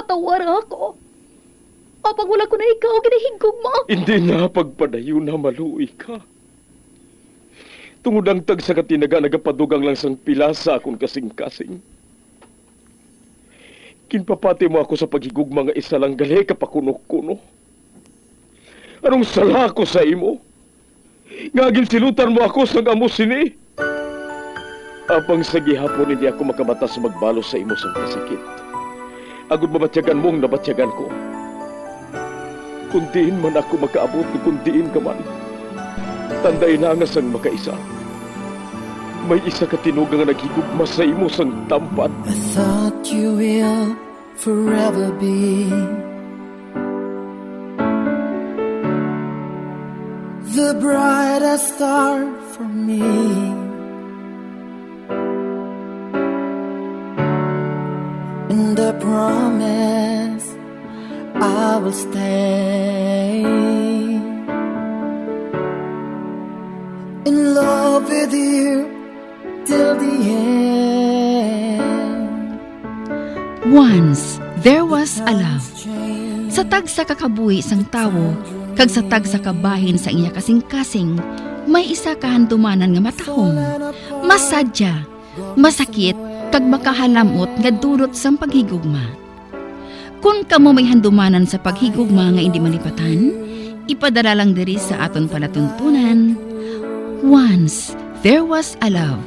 patawar ako. Apag wala ko na ikaw, ginahigugma. Hindi na pagpadayo na maluoy ka. Tungod ang tag sa katinaga nagapadugang lang sang pilasa akong kasing-kasing. Kinpapati mo ako sa paghigugma nga isa lang gali kapakuno-kuno. Anong sala ko sa imo? Ngagin silutan mo ako sa amo sini. Apang sa gihapon hindi ako makabatas magbalo sa imo sang kasakit. Agud mabatyagan mong nabatyagan ko. Kundiin man ako makaabot, kundiin ka man. Tanday na nga sang makaisa. May isa ka tinugang nga naghigugma sa imo sang tampat. I thought you will forever be the brightest star for me. And I promise I will stay in love with you till the end. Once, there was a love. Sa tag sa kakabuhi sang tawo, kag sa tag sa kabahin sa iya kasing-kasing, may isa kahandumanan nga matahong, masadya, masakit, kag makahalamot nga durot sang paghigugma. Kung kamo may handumanan sa paghigugma nga hindi malipatan, ipadala lang diri sa aton palatuntunan. Once, there was a love.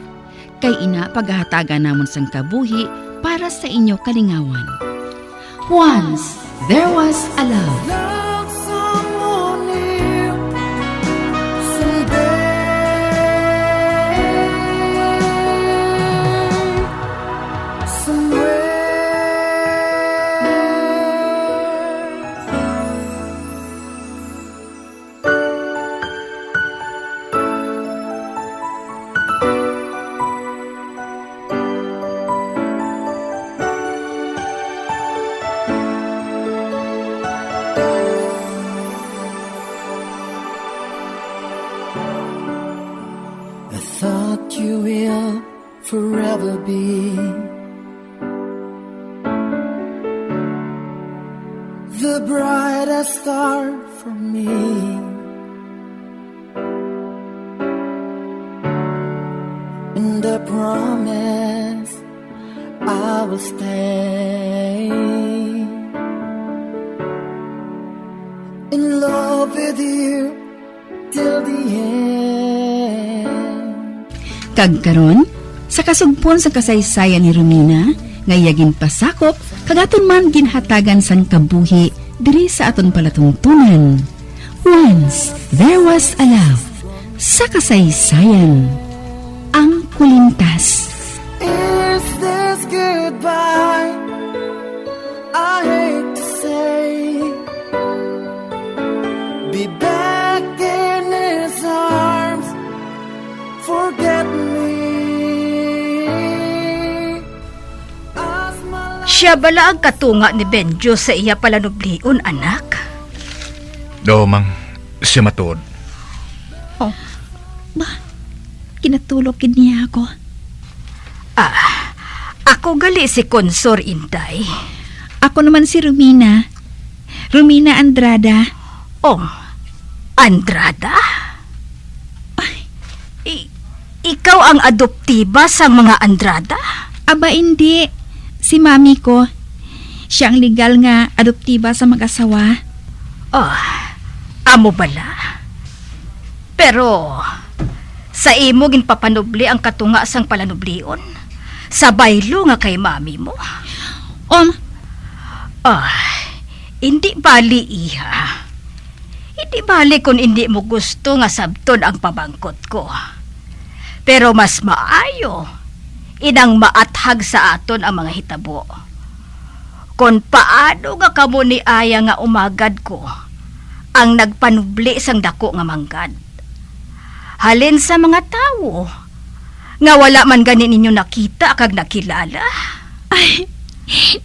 Kay ina paghahatagan namon sang kabuhi para sa inyo kalingawan. Once, there was a love. Love someone new someday, somewhere. I thought you will forever be the brightest star for me. And I promise I will stay in love with you till the end. Kag karon, sa kasugpon sa kasaysayan ni Romina, ngayagin pasakop, kagaton man ginhatagan sang kabuhi diri sa aton palatuntunan. Once, there was a love. Sa kasaysayan, ang kulintas. Is this goodbye? I hate to say, be back in his arms, forget me. As my life Siya bala ang katunga ni Benjo sa iya palanublion, anak? Mang, siya matod. Oh, ba? Kinatulog niya ako. Ako gali si Consor Inday. Ako naman si Romina. Romina Andrada. Oh, Andrada? Ikaw ang adoptiba sa mga Andrada? Aba, hindi. Si mami ko. Siya ang legal nga adoptiba sa mag-asawa. Oh, amo bala? Pero, sa imo ginpapanubli ang katunga sang palanublion? Sa baylo nga kay mami mo? Hindi bali iha. Hindi bali kung hindi mo gusto nga sabton ang pabangkot ko. Pero mas maayo, inang maathag sa aton ang mga hitabo. Kung paano nga kamo ni Aya nga umagad ko, ang nagpanubli sang dako nga manggad. Halin sa mga tao, nga wala man gani ninyo nakita kag nakilala. Ay,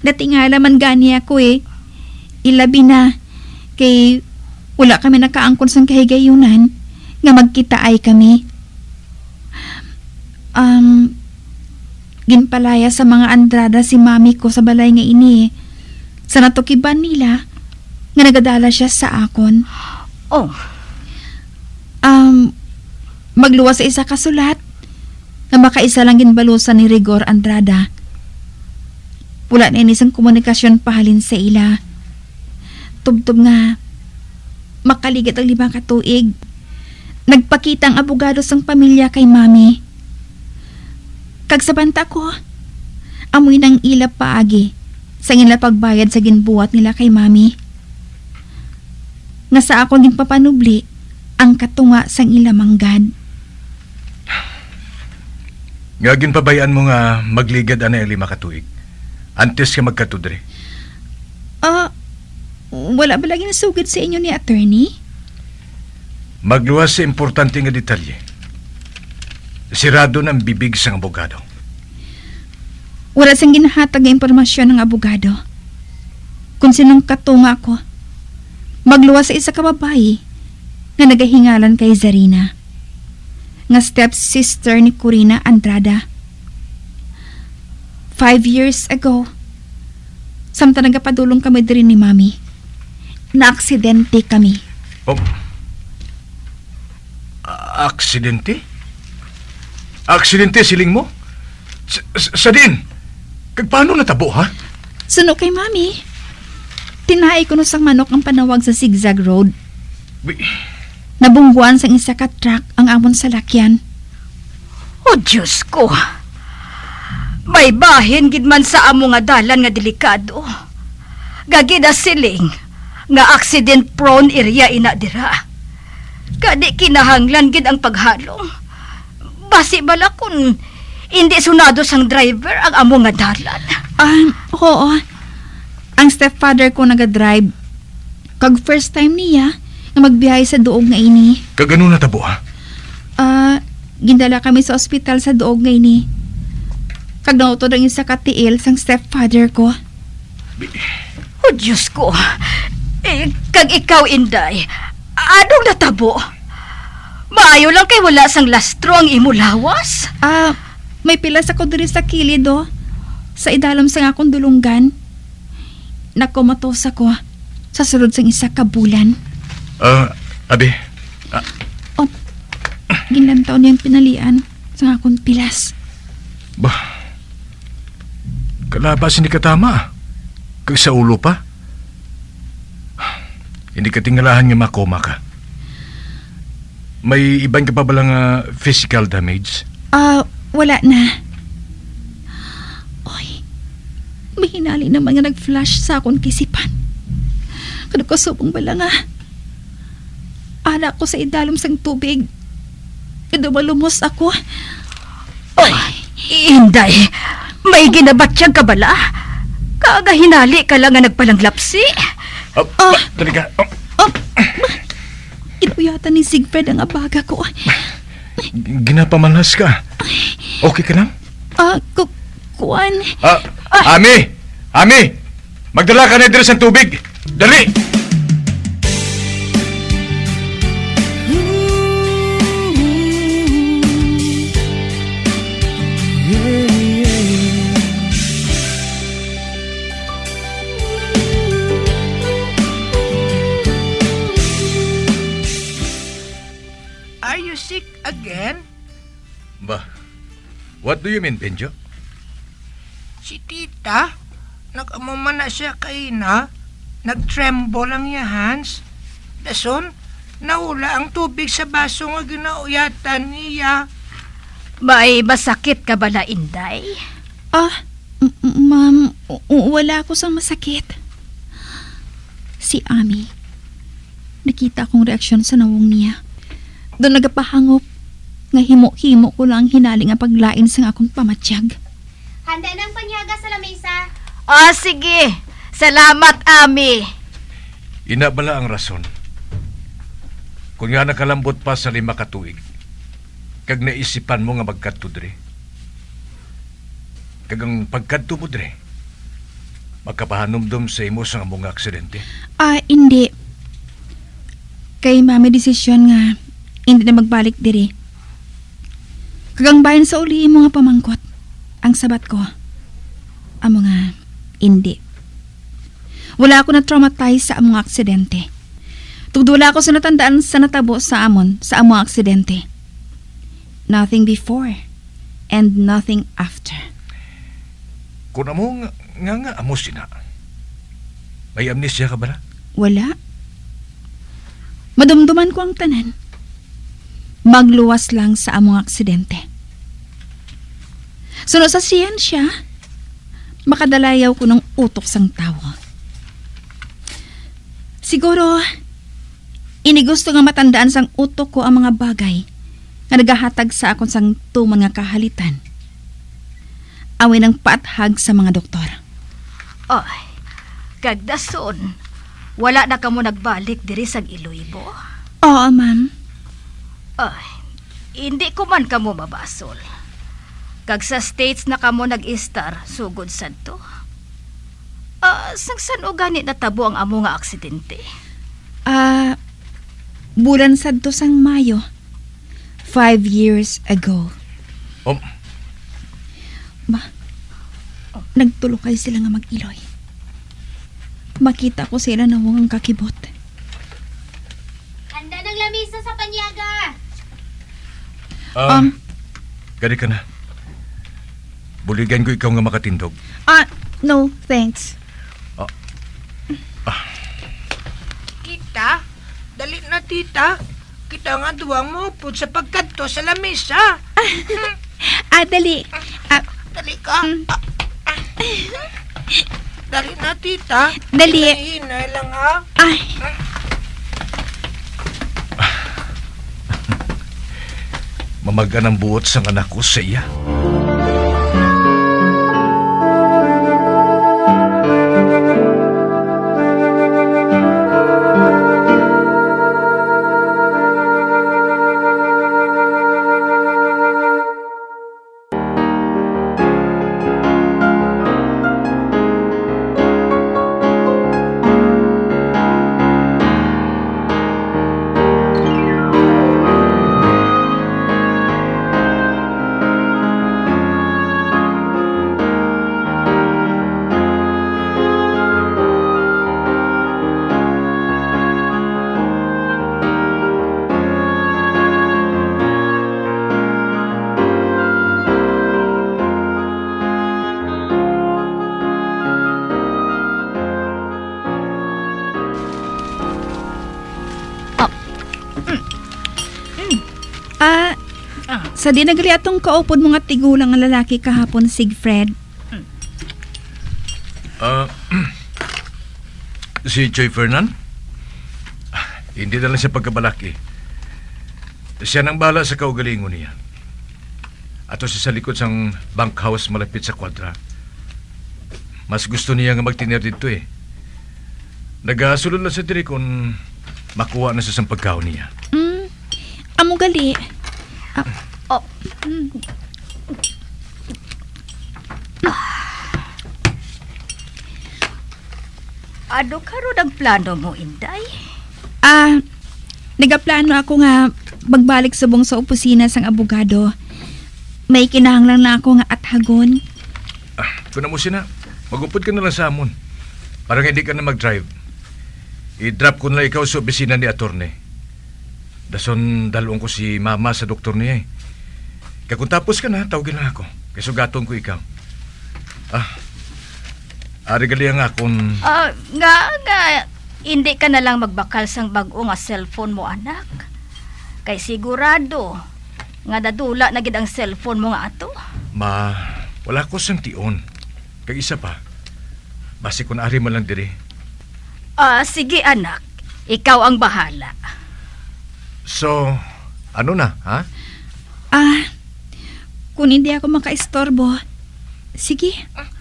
natingala man gani ako eh. Ilabi na, kay wala kami nakaangkon sang kahigayunan, nga magkita ay kami. Ginpalaya sa mga Andrada si mami ko sa balay nga ini. Sa natukiban nila, nga nagadala siya sa akon. Oh, Magluwas sa isa kasulat nga makaisa lang ginbalusan ni Rigor Andrada. Wala na inisang komunikasyon pahalin sa ila. Tubtob nga, makaligat ang 5 ka tuig. Nagpakita ang abogado sang pamilya kay mami. Kag sa banta ko, amoy ng ila paagi sa ila pagbayad sa ginbuhat nila kay mami. Nga sa ako ginpapanubli ang katunga sang ila manggad. Nga ginpabayaan mo nga magligad ana 5 ka tuig. Antes ka magkatudre. Wala ba lagi nasugid sa inyo ni attorney? Magluwas sa importante nga detalye. Sirado ng bibig sang abogado. Wala siyang ginahatag nga impormasyon ng abogado. Kung sinong katunga ko, magluwas sa isa ka babae nga nagahingalan kay Zarina, nga stepsister ni Corina Andrada. 5 years ago, samtang nagapadulong kami diri ni mami, na-aksidente kami. Oh. Aksidente? Aksidente siling mo? Sa din? Kag paano natabo, ha? Suno kay mami. Tinahay ko no sang manok ang panawag sa zigzag road. Nabungguan sa isa ka truck ang amon salakyan. oh Diyos ko. May bahin gid man sa amo nga dalan nga delikado. Gagida siling nga accident prone area ina dira. Kadi kinahanglan gid ang paghalong. Basi bala kun hindi sunado sang driver ang amo nga dalan. Oo. Ang stepfather ko nagadrive. Kag first time niya na magbiyahe sa duog nga ini. Kag ano natabo, ha? Gindala kami sa ospital sa duog nga ini. Kag nautod ang isa ka tiil sang stepfather ko. Oh Diyos ko. Kag ikaw, Inday, anong natabo? Maayo lang kay wala sang lastro ang imo lawas. May pilas ako diri sa kilid sa idalom sang akong dulunggan. Nakomatos ako sa sulod sang isa ka bulan. Abi. Ginlantaw niyang pinalian sa akong pilas. Bah. Kalabas hindi ka tama. Kag sa ulo pa. Hindi ka tingalahan nga makoma ka. May ibang ka pa balang physical damage? Wala na. Oy, may hinali naman nga nag-flash sa akong kisipan. Kano ko subong bala nga. Anak ko sa idalom sang tubig. Dumalumos ako. Oy, Inday, may ginabatsyag ka bala? Kaga hinali ka lang nga nagpalanglapsi. Dali ka. Inuyatan ni Siegfried ang abaga ko. Ginapamanhas ka. Okay ka lang? Kuan. Ami! Ami! Magdala ka na dito sa tubig. Dali! Are you sick again? Ba, what do you mean, Benjo? Si tita, nakamumana siya kaina, nagtremble ang iya hands. Dason, naula ang tubig sa baso nga ginauyatan niya. May masakit ka bala, Inday? Ma'am, wala ako sa masakit. Si Ami. Nakita akong reaksyon sa nawong niya. Doon nagapahangop. Nga himo-himo ko lang hinaling ang paglain sa akong pamatsyag. Handa ng panyaga sa lamesa. Sige. Salamat, Ami. Ina bala ang rason. Kung nga nakalambot pa sa 5 ka tuig, kag naisipan mo nga magkatudre. Kag ang pagkadto mo dre, magkapahanumdum sa imo sa mga aksidente. Hindi. Kay mami desisyon nga hindi na magbalik diri. Kagang bayan sa uli mo nga pamangkot ang sabat ko. Amo nga hindi. Wala ako na traumatize sa among aksidente. Tugd wala ako sa natandaan sa natabo sa among aksidente. Nothing before and nothing after. Kung amo nga amo sina. May amnesia ka ba na? Wala. Madumduman ko ang tanan. Magluwas lang sa among aksidente. Suno sa siyensya, makadalayaw ko ng utok sang tawo. Siguro, inigusto nga matandaan sang utok ko ang mga bagay nga nagahatag sa akon sang tuman nga kahalitan. Awin ang paathag sa mga doktor. Ay, kagdason, wala na kamo nagbalik diri sa Iloilo? Oo, ma'am. Ay, hindi ko man kamo mabasol. Kag sa States na kamo nag-istar, sugod sad to. Sang san o gani natabo ang amo nga aksidente? Bulan sad to sang Mayo. 5 years ago. Nagtulokay sila nga mag-iloy. Makita ko sila na ang kakibot. Handa ng lamisa sa panyaga. Gani ka na. Buligan ko ikaw nga makatindog. No, thanks. Kita, dali na tita. Kita nga duwang mo po sa pagkadto sa lamesa. Dali. Dali ka. Dali na tita. Dali. Hinay lang ha. Ay, Mamagan ang buot sang anak ko sa iya. sa di nagali atong kaupod mga tigulang nga lalaki kahapon, Sigfred. Si Joy Fernan? Hindi na lang siya pagkabalaki. Siya nang bahala sa kaugalingon niya. Ato siya sa likod sang bank house malapit sa kwadra. Mas gusto niya nga magtiner dito eh. Nagasulod lang sa diri kung makuha na siya sa pagkaon niya. Amo gali. Ano karon ang plano mo, Inday? Nagaplano ako nga magbalik subong sa opisina sang abogado. May kinahanglan na ako nga athagon. Kung mo siya na, magupod ka na lang sa amon. Parang hindi ka na mag-drive. I-drop ko na ikaw sa opisina ni attorney. Dason dalawang ko si mama sa doktor niya eh. Kaya kung tapos ka na, tawagin na ako. Kaya sugatong ko ikaw. Arigali ang akong... Hindi ka na lang magbakal sang bag-o nga cellphone mo, anak. Kay sigurado nga dadula na gid ang cellphone mo nga ato. Ma, wala ko sang tion. Kag isa pa, basi kung ari man lang diri. Sige anak, ikaw ang bahala. So, ano na, ha? Kung hindi ako makaistorbo, sige.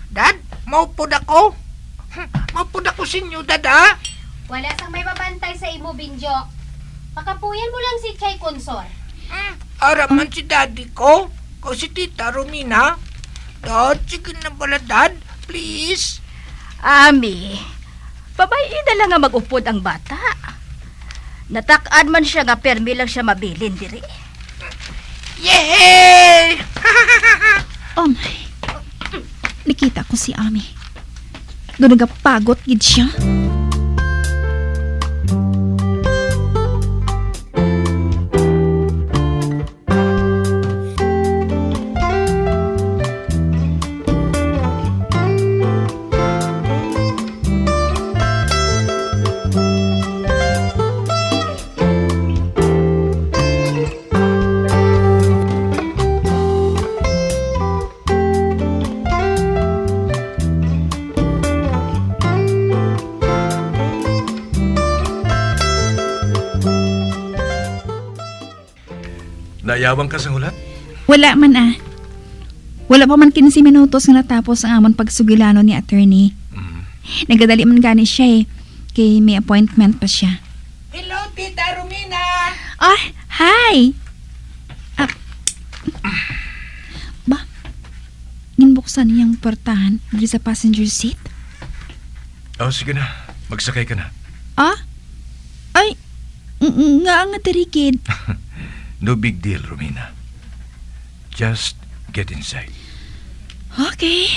Dad, maupod ako. Maupod ako sa inyo, Dad, ha? Wala sang may babantay sa imo, Binjo. Pakapuyan mo lang si Chay Consor. Araman si Daddy ko. O si Tita Romina. Dad, sige na pala, Dad. Please. Ami, babayin na lang nga mag-upod ang bata. Natak-an man siya nga permi lang siya mabilin diri. Yay! Oh my. Nakita ko si Ami. Doon nagapagot gid siya. Nayawang ka sa hulat? Wala man ah. Wala pa man 15 minutos nga natapos ang amon pagsugilano ni attorney. Nagadali man gani siya eh. Kay may appointment pa siya. Hello, Tita Romina! Ah, hi! Ah, ba? Ginbuksan niyang portahan dito sa passenger seat? Oh, sige na. Magsakay ka na. Ah? Ay, nga tarikid. No big deal, Romina. Just get inside. Okay.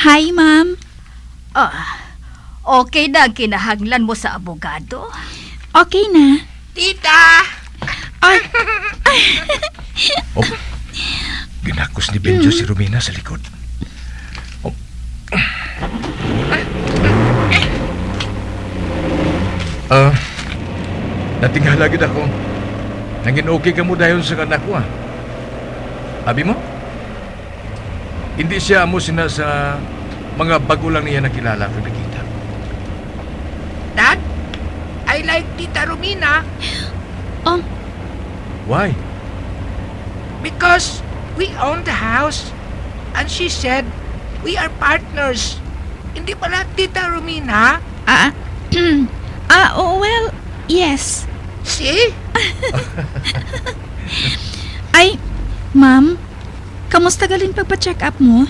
Hi, ma'am. Okay na ang kinahanglan mo sa abogado? Okay na. Tita! Ay, Oh, ginakos ni Benjo si Romina sa likod. Oh. Natingala gid ako. Nangin okay ka mo dayon sa anak ko, ah. Abi mo? Hindi siya amo sina sa mga bago lang niya nakilala ko nakita. Dad, I like Tita Romina oh, Why? because we own the house. And she said, we are partners. Hindi pala Tita Romina? oh, well, yes. See? Ay, ma'am, kamusta galing pagpa-check up mo?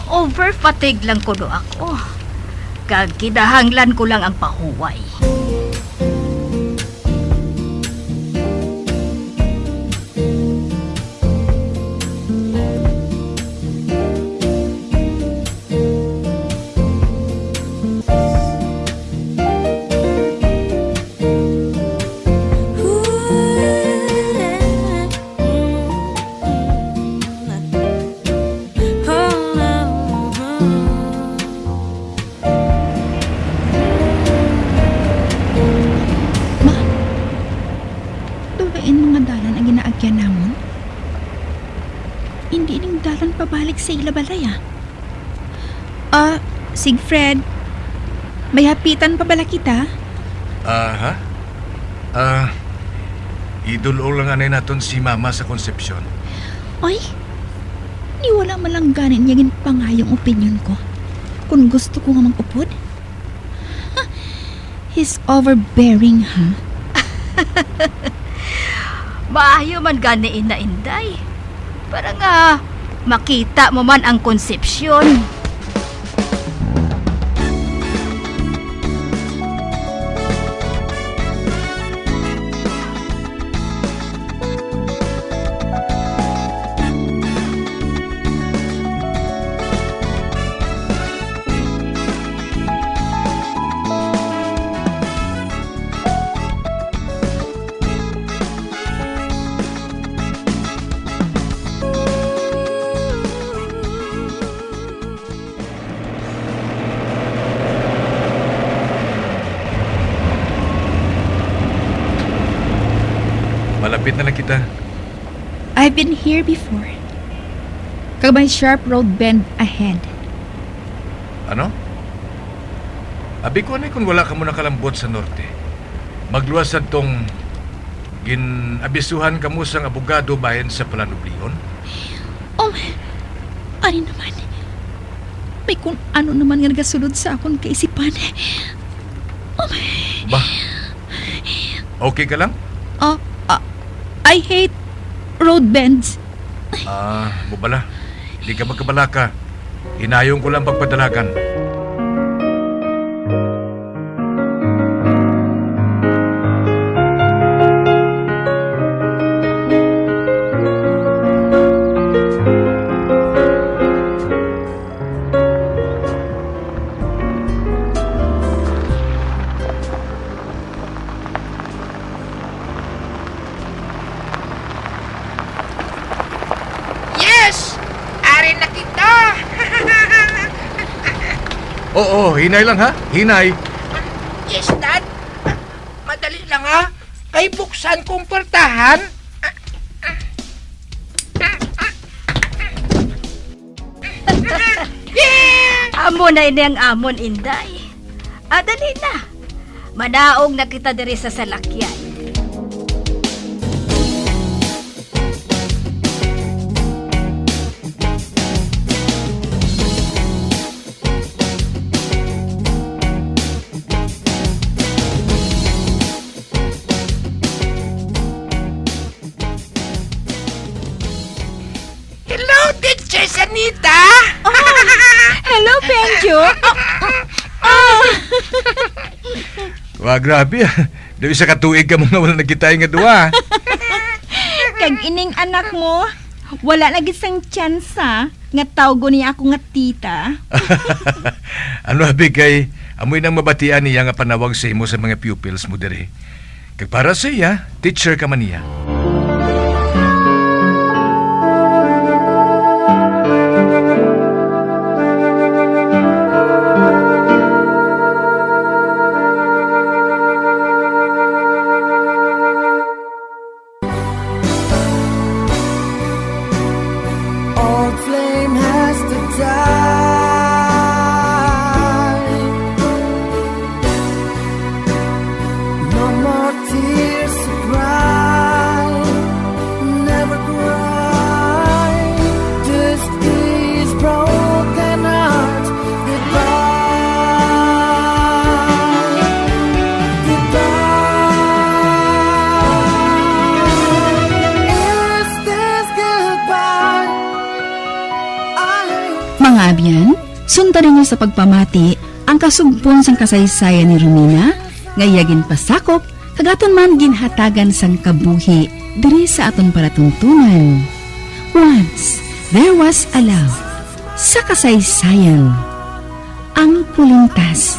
Over fatigue lang ko do ako. Kag kinahanglan ko lang ang pahuway. Duwain mga dalan ang ginaagyan namon? Hindi ning dalan pabalik sa ilabalay ah. Sigfred, may hapitan pa bala kita? Ha? Idol lang anay naton si Mama sa konsepsyon. Ay, ni wala malang ganin niya pangayong opinion ko. Kung gusto ko nga mag-upod. Ha, he's overbearing, ha? Maayo man ganiin na inday. Para nga makita mo man ang konsepsyon. Malapit na lang kita. I've been here before. Kag may sharp road bend ahead. Ano? Abi ko na kung wala ka mo nakalambot sa norte. Magluwasan tong ginabisuhan ka mo sang abogado bayan sa Palanublion. Oh, ano naman? May kung ano naman nga nagasunod sa akong kaisipan. Oh, Ba? Okay ka lang? I hate road bends. Mubala. Hindi ka magkabalaka. Hinayong ko lang pagpadalagan. Oo, hinay lang ha. Hinay. Yes, Dad. Madali lang ha. Kay buksan kong portahan. Amo na ini ang amon, Inday. Dali na. Manaog na kita diri sa salakyan. Hello, Teacher Sanita. Hello, Benjo. Wah, grabe ah. Dahil sa katuig ka mga wala nagkitay nga duwa. Kag ining anak mo, wala na gisang tsansa nga tawgo niya ako nga tita. Ano abi kay amoy nang mabatian niya nga panawag sa imo sa mga pupils mo diri. Kag para sa iya, teacher ka man niya. Old flame has to die. No more tears to cry. Never cry. Just these broken hearts. Goodbye. Goodbye. Is this goodbye? Mga abyan, sundan ninyo sa pagpamati ang kasugpon sang kasaysayan ni Romina, ngayagin pasakop, kagaton man ginhatagan sang kabuhi, diri sa aton palatungtungan. Once, there was a love, sa kasaysayan. Ang Pulintas,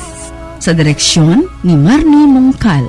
sa direksyon ni Marnie Mongcal.